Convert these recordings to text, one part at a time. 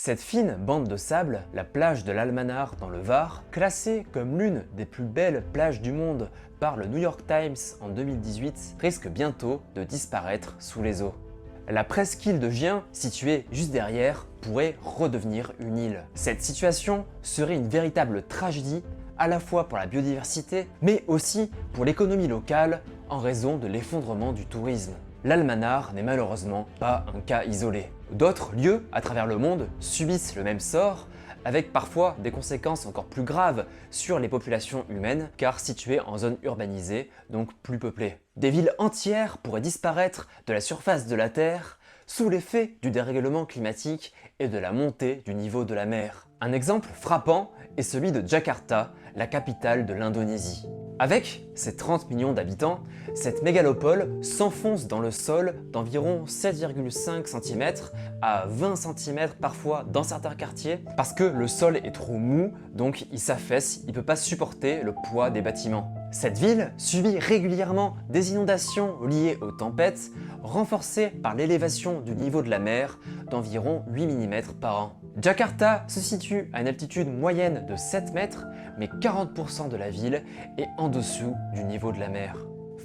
Cette fine bande de sable, la plage de l'Almanar dans le Var, classée comme l'une des plus belles plages du monde par le New York Times en 2018, risque bientôt de disparaître sous les eaux. La presqu'île de Gien, située juste derrière, pourrait redevenir une île. Cette situation serait une véritable tragédie à la fois pour la biodiversité, mais aussi pour l'économie locale en raison de l'effondrement du tourisme. L'Almanar n'est malheureusement pas un cas isolé. D'autres lieux à travers le monde subissent le même sort, avec parfois des conséquences encore plus graves sur les populations humaines, car situées en zone urbanisée, donc plus peuplée. Des villes entières pourraient disparaître de la surface de la Terre sous l'effet du dérèglement climatique et de la montée du niveau de la mer. Un exemple frappant est celui de Jakarta, la capitale de l'Indonésie. Avec ses 30 millions d'habitants, cette mégalopole s'enfonce dans le sol d'environ 7,5 cm à 20 cm parfois dans certains quartiers parce que le sol est trop mou, donc il s'affaisse, il ne peut pas supporter le poids des bâtiments. Cette ville subit régulièrement des inondations liées aux tempêtes, renforcées par l'élévation du niveau de la mer d'environ 8 mm par an. Jakarta se situe à une altitude moyenne de 7 mètres, mais 40% de la ville est en dessous du niveau de la mer.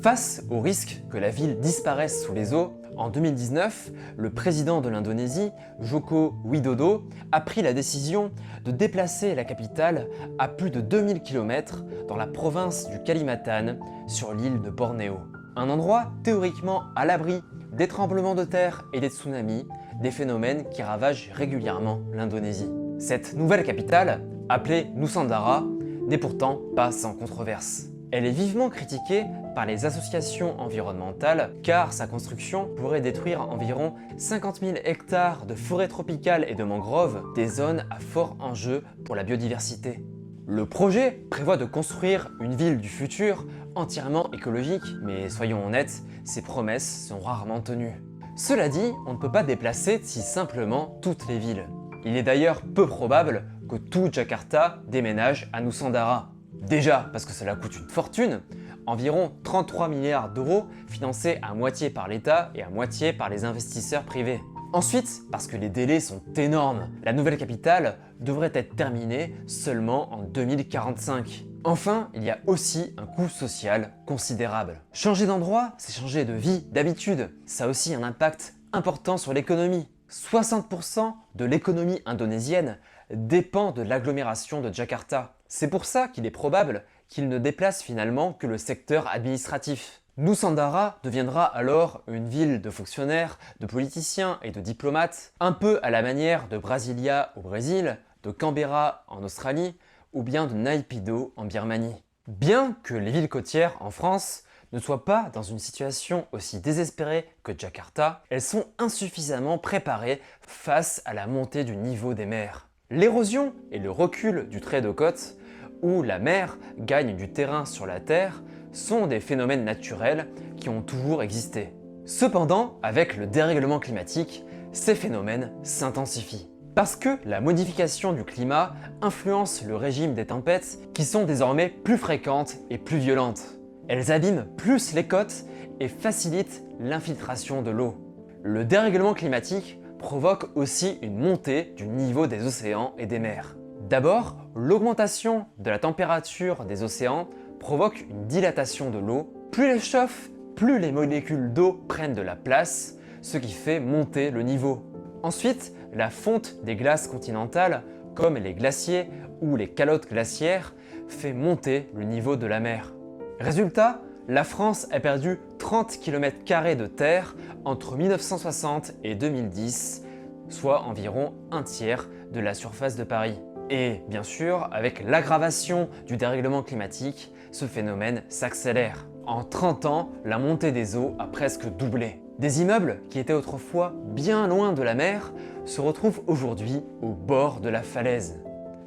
Face au risque que la ville disparaisse sous les eaux, en 2019, le président de l'Indonésie, Joko Widodo, a pris la décision de déplacer la capitale à plus de 2000 km dans la province du Kalimantan, sur l'île de Bornéo. Un endroit théoriquement à l'abri des tremblements de terre et des tsunamis, des phénomènes qui ravagent régulièrement l'Indonésie. Cette nouvelle capitale, appelée Nusantara, n'est pourtant pas sans controverse. Elle est vivement critiquée par les associations environnementales car sa construction pourrait détruire environ 50 000 hectares de forêts tropicales et de mangroves, des zones à fort enjeu pour la biodiversité. Le projet prévoit de construire une ville du futur entièrement écologique, mais soyons honnêtes, ces promesses sont rarement tenues. Cela dit, on ne peut pas déplacer si simplement toutes les villes. Il est d'ailleurs peu probable que tout Jakarta déménage à Nusantara. Déjà parce que cela coûte une fortune, environ 33 milliards d'euros financés à moitié par l'État et à moitié par les investisseurs privés. Ensuite, parce que les délais sont énormes. La nouvelle capitale devrait être terminée seulement en 2045. Enfin, il y a aussi un coût social considérable. Changer d'endroit, c'est changer de vie, d'habitude. Ça a aussi un impact important sur l'économie. 60% de l'économie indonésienne dépend de l'agglomération de Jakarta. C'est pour ça qu'il est probable qu'il ne déplace finalement que le secteur administratif. Nusantara deviendra alors une ville de fonctionnaires, de politiciens et de diplomates, un peu à la manière de Brasilia au Brésil, de Canberra en Australie ou bien de Naypyidaw en Birmanie. Bien que les villes côtières en France ne soient pas dans une situation aussi désespérée que Jakarta, elles sont insuffisamment préparées face à la montée du niveau des mers. L'érosion et le recul du trait de côte, où la mer gagne du terrain sur la terre, sont des phénomènes naturels qui ont toujours existé. Cependant, avec le dérèglement climatique, ces phénomènes s'intensifient. Parce que la modification du climat influence le régime des tempêtes qui sont désormais plus fréquentes et plus violentes. Elles abîment plus les côtes et facilitent l'infiltration de l'eau. Le dérèglement climatique provoque aussi une montée du niveau des océans et des mers. D'abord, l'augmentation de la température des océans provoque une dilatation de l'eau. Plus elle chauffe, plus les molécules d'eau prennent de la place, ce qui fait monter le niveau. Ensuite, la fonte des glaces continentales, comme les glaciers ou les calottes glaciaires, fait monter le niveau de la mer. Résultat, la France a perdu 30 km² de terre entre 1960 et 2010, soit environ un tiers de la surface de Paris. Et bien sûr, avec l'aggravation du dérèglement climatique, ce phénomène s'accélère. En 30 ans, la montée des eaux a presque doublé. Des immeubles qui étaient autrefois bien loin de la mer se retrouvent aujourd'hui au bord de la falaise.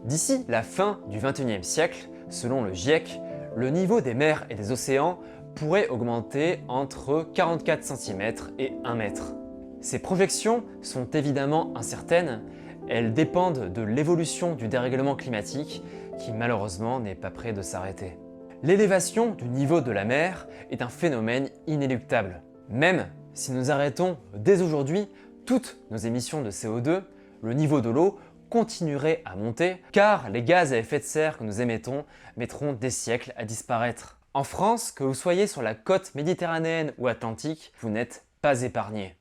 D'ici la fin du XXIe siècle, selon le GIEC, le niveau des mers et des océans pourrait augmenter entre 44 cm et 1 mètre. Ces projections sont évidemment incertaines, elles dépendent de l'évolution du dérèglement climatique qui malheureusement n'est pas près de s'arrêter. L'élévation du niveau de la mer est un phénomène inéluctable. Même si nous arrêtons dès aujourd'hui toutes nos émissions de CO2, le niveau de l'eau continuerait à monter car les gaz à effet de serre que nous émettons mettront des siècles à disparaître. En France, que vous soyez sur la côte méditerranéenne ou atlantique, vous n'êtes pas épargné.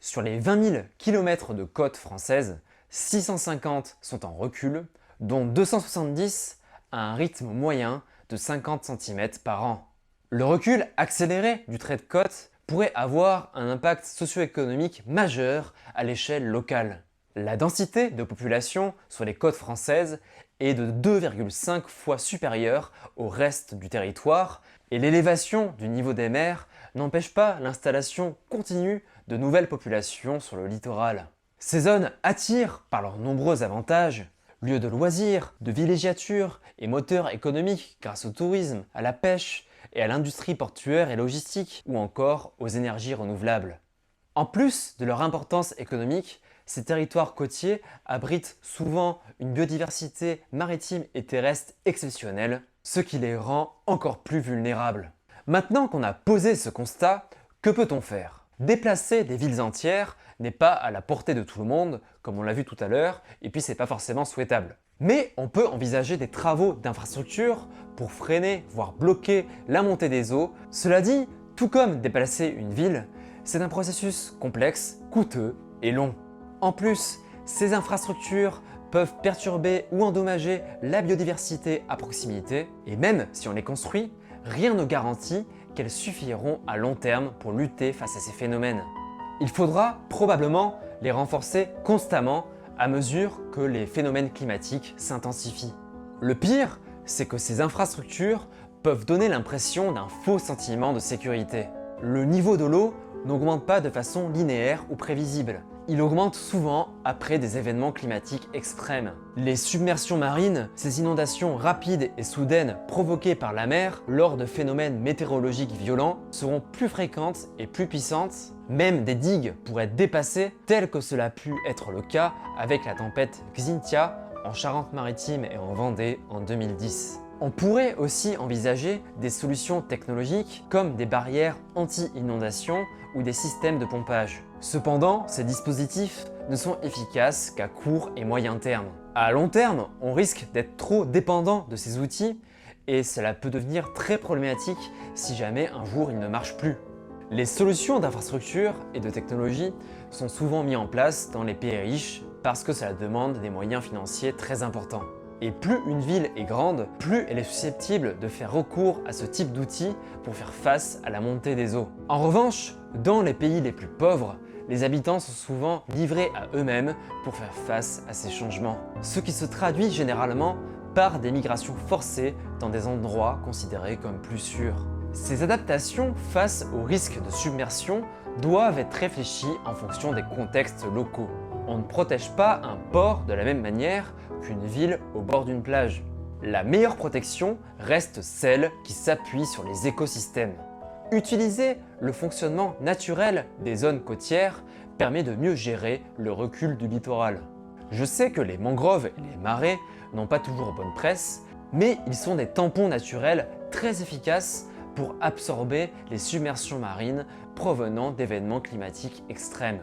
Sur les 20 000 km de côte française, 650 sont en recul, dont 270 à un rythme moyen de 50 cm par an. Le recul accéléré du trait de côte pourrait avoir un impact socio-économique majeur à l'échelle locale. La densité de population sur les côtes françaises est de 2,5 fois supérieure au reste du territoire et l'élévation du niveau des mers n'empêche pas l'installation continue de nouvelles populations sur le littoral. Ces zones attirent par leurs nombreux avantages, lieux de loisirs, de villégiature et moteurs économiques grâce au tourisme, à la pêche et à l'industrie portuaire et logistique ou encore aux énergies renouvelables. En plus de leur importance économique, ces territoires côtiers abritent souvent une biodiversité maritime et terrestre exceptionnelle, ce qui les rend encore plus vulnérables. Maintenant qu'on a posé ce constat, que peut-on faire? Déplacer des villes entières n'est pas à la portée de tout le monde, comme on l'a vu tout à l'heure, et puis c'est pas forcément souhaitable. Mais on peut envisager des travaux d'infrastructure pour freiner, voire bloquer la montée des eaux. Cela dit, tout comme déplacer une ville, c'est un processus complexe, coûteux et long. En plus, ces infrastructures peuvent perturber ou endommager la biodiversité à proximité, et même si on les construit, rien ne garantit qu'elles suffiront à long terme pour lutter face à ces phénomènes. Il faudra probablement les renforcer constamment à mesure que les phénomènes climatiques s'intensifient. Le pire, c'est que ces infrastructures peuvent donner l'impression d'un faux sentiment de sécurité. Le niveau de l'eau n'augmente pas de façon linéaire ou prévisible. Il augmente souvent après des événements climatiques extrêmes. Les submersions marines, ces inondations rapides et soudaines provoquées par la mer lors de phénomènes météorologiques violents, seront plus fréquentes et plus puissantes. Même des digues pourraient être dépassées, tel que cela a pu être le cas avec la tempête Xynthia en Charente-Maritime et en Vendée en 2010. On pourrait aussi envisager des solutions technologiques comme des barrières anti-inondation ou des systèmes de pompage. Cependant, ces dispositifs ne sont efficaces qu'à court et moyen terme. À long terme, on risque d'être trop dépendant de ces outils et cela peut devenir très problématique si jamais un jour ils ne marchent plus. Les solutions d'infrastructure et de technologie sont souvent mises en place dans les pays riches parce que cela demande des moyens financiers très importants. Et plus une ville est grande, plus elle est susceptible de faire recours à ce type d'outils pour faire face à la montée des eaux. En revanche, dans les pays les plus pauvres, les habitants sont souvent livrés à eux-mêmes pour faire face à ces changements. Ce qui se traduit généralement par des migrations forcées dans des endroits considérés comme plus sûrs. Ces adaptations face aux risques de submersion doivent être réfléchies en fonction des contextes locaux. On ne protège pas un port de la même manière qu'une ville au bord d'une plage. La meilleure protection reste celle qui s'appuie sur les écosystèmes. Utiliser le fonctionnement naturel des zones côtières permet de mieux gérer le recul du littoral. Je sais que les mangroves et les marais n'ont pas toujours bonne presse, mais ils sont des tampons naturels très efficaces pour absorber les submersions marines provenant d'événements climatiques extrêmes.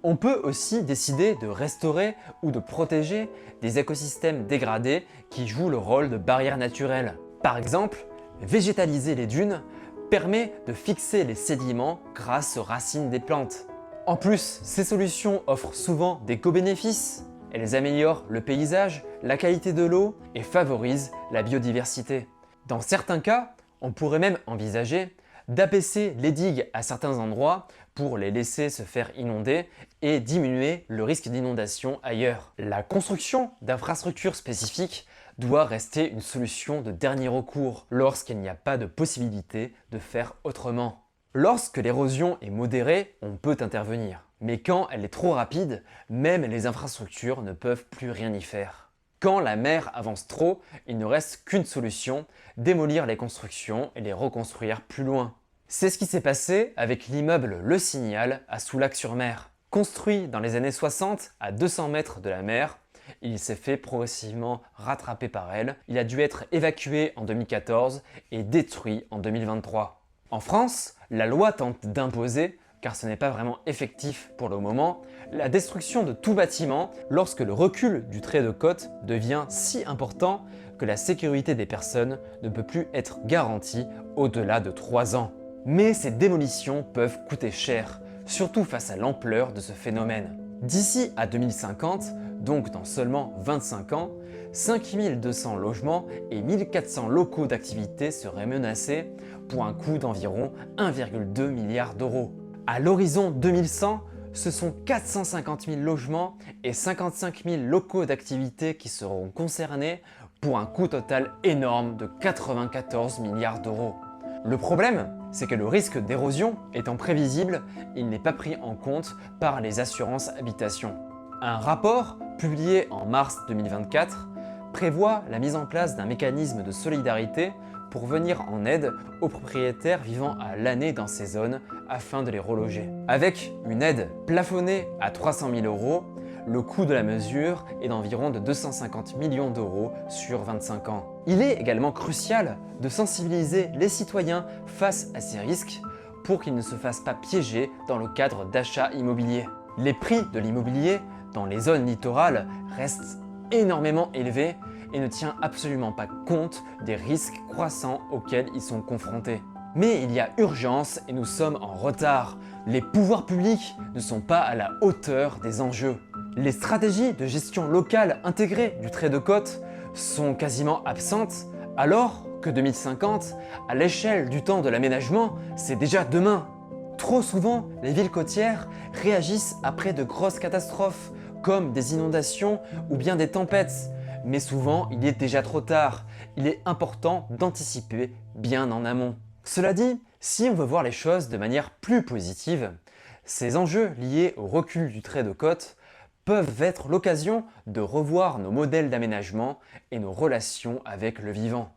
On peut aussi décider de restaurer ou de protéger des écosystèmes dégradés qui jouent le rôle de barrière naturelle. Par exemple, végétaliser les dunes permet de fixer les sédiments grâce aux racines des plantes. En plus, ces solutions offrent souvent des co-bénéfices. Elles améliorent le paysage, la qualité de l'eau et favorisent la biodiversité. Dans certains cas, on pourrait même envisager d'abaisser les digues à certains endroits pour les laisser se faire inonder et diminuer le risque d'inondation ailleurs. La construction d'infrastructures spécifiques doit rester une solution de dernier recours lorsqu'il n'y a pas de possibilité de faire autrement. Lorsque l'érosion est modérée, on peut intervenir. Mais quand elle est trop rapide, même les infrastructures ne peuvent plus rien y faire. Quand la mer avance trop, il ne reste qu'une solution, démolir les constructions et les reconstruire plus loin. C'est ce qui s'est passé avec l'immeuble Le Signal à Soulac-sur-Mer. Construit dans les années 60 à 200 mètres de la mer, il s'est fait progressivement rattraper par elle. Il a dû être évacué en 2014 et détruit en 2023. En France, la loi tente d'imposer car ce n'est pas vraiment effectif pour le moment, la destruction de tout bâtiment lorsque le recul du trait de côte devient si important que la sécurité des personnes ne peut plus être garantie au-delà de 3 ans. Mais ces démolitions peuvent coûter cher, surtout face à l'ampleur de ce phénomène. D'ici à 2050, donc dans seulement 25 ans, 5200 logements et 1400 locaux d'activité seraient menacés pour un coût d'environ 1,2 milliard d'euros. À l'horizon 2100, ce sont 450 000 logements et 55 000 locaux d'activité qui seront concernés pour un coût total énorme de 94 milliards d'euros. Le problème, c'est que le risque d'érosion étant prévisible, il n'est pas pris en compte par les assurances habitation. Un rapport publié en mars 2024 prévoit la mise en place d'un mécanisme de solidarité pour venir en aide aux propriétaires vivant à l'année dans ces zones afin de les reloger. Avec une aide plafonnée à 300 000 euros, le coût de la mesure est d'environ de 250 millions d'euros sur 25 ans. Il est également crucial de sensibiliser les citoyens face à ces risques pour qu'ils ne se fassent pas piéger dans le cadre d'achats immobiliers. Les prix de l'immobilier dans les zones littorales restent énormément élevés et ne tient absolument pas compte des risques croissants auxquels ils sont confrontés. Mais il y a urgence et nous sommes en retard. Les pouvoirs publics ne sont pas à la hauteur des enjeux. Les stratégies de gestion locale intégrées du trait de côte sont quasiment absentes, alors que 2050, à l'échelle du temps de l'aménagement, c'est déjà demain. Trop souvent, les villes côtières réagissent après de grosses catastrophes, comme des inondations ou bien des tempêtes. Mais souvent, il est déjà trop tard. Il est important d'anticiper bien en amont. Cela dit, si on veut voir les choses de manière plus positive, ces enjeux liés au recul du trait de côte peuvent être l'occasion de revoir nos modèles d'aménagement et nos relations avec le vivant.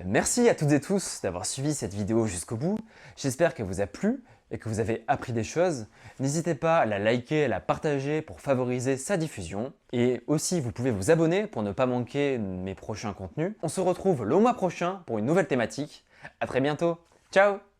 Merci à toutes et tous d'avoir suivi cette vidéo jusqu'au bout. J'espère qu'elle vous a plu et que vous avez appris des choses. N'hésitez pas à la liker, à la partager pour favoriser sa diffusion. Et aussi, vous pouvez vous abonner pour ne pas manquer mes prochains contenus. On se retrouve le mois prochain pour une nouvelle thématique. À très bientôt. Ciao!